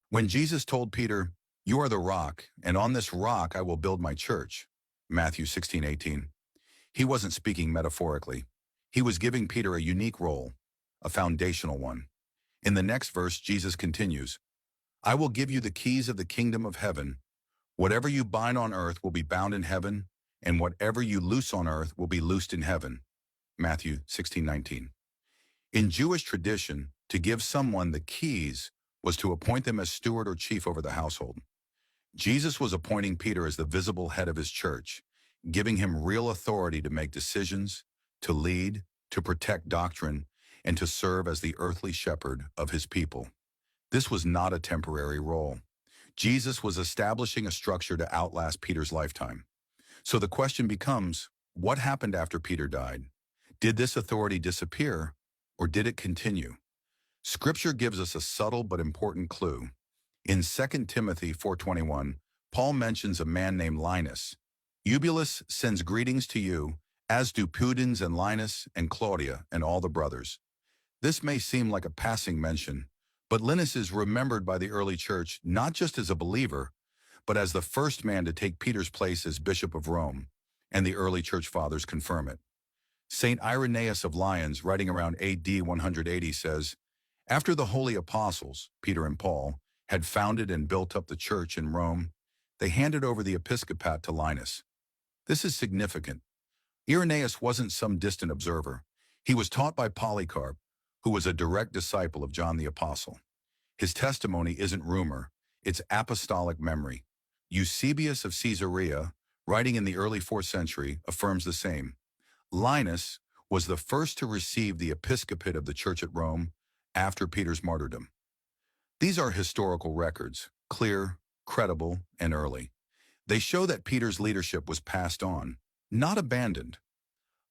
When Jesus told Peter, "You are the rock, and on this rock I will build my church," Matthew 16:18, he wasn't speaking metaphorically. He was giving Peter a unique role, a foundational one. In the next verse, Jesus continues, "I will give you the keys of the kingdom of heaven. Whatever you bind on earth will be bound in heaven, and whatever you loose on earth will be loosed in heaven." Matthew 16:19. In Jewish tradition, to give someone the keys was to appoint them as steward or chief over the household. Jesus was appointing Peter as the visible head of his church, giving him real authority to make decisions, to lead, to protect doctrine, and to serve as the earthly shepherd of his people. This was not a temporary role. Jesus was establishing a structure to outlast Peter's lifetime. So the question becomes, what happened after Peter died? Did this authority disappear, or did it continue? Scripture gives us a subtle but important clue. In 2 Timothy 4:21, Paul mentions a man named Linus. Eubulus sends greetings to you, as do Pudens and Linus and Claudia and all the brothers. This may seem like a passing mention, but Linus is remembered by the early church not just as a believer, but as the first man to take Peter's place as Bishop of Rome, and the early church fathers confirm it. St. Irenaeus of Lyons, writing around AD 180, says, "After the holy apostles, Peter and Paul, had founded and built up the church in Rome, they handed over the episcopate to Linus." This is significant. Irenaeus wasn't some distant observer. He was taught by Polycarp, who was a direct disciple of John the Apostle. His testimony isn't rumor, it's apostolic memory. Eusebius of Caesarea, writing in the early 4th century, affirms the same. Linus was the first to receive the episcopate of the church at Rome after Peter's martyrdom. These are historical records, clear, credible, and early. They show that Peter's leadership was passed on, not abandoned.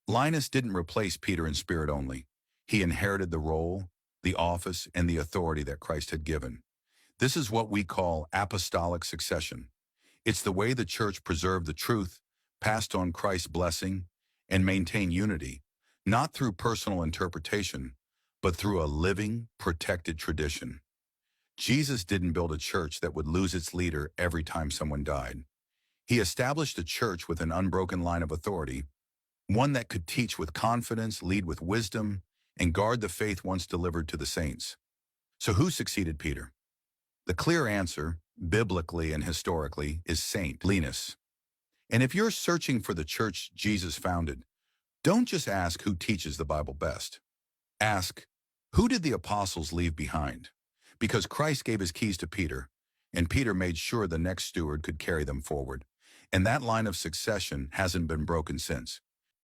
Linus didn't replace Peter in spirit only. He inherited the role, the office, and the authority that Christ had given. This is what we call apostolic succession. It's the way the church preserved the truth, passed on Christ's blessing, and maintained unity, not through personal interpretation, but through a living, protected tradition. Jesus didn't build a church that would lose its leader every time someone died. He established a church with an unbroken line of authority, one that could teach with confidence, lead with wisdom, and guard the faith once delivered to the saints. So who succeeded Peter? The clear answer, biblically and historically, is Saint Linus. And if you're searching for the church Jesus founded, don't just ask who teaches the Bible best. Ask, who did the apostles leave behind? Because Christ gave his keys to Peter, and Peter made sure the next steward could carry them forward. And that line of succession hasn't been broken since.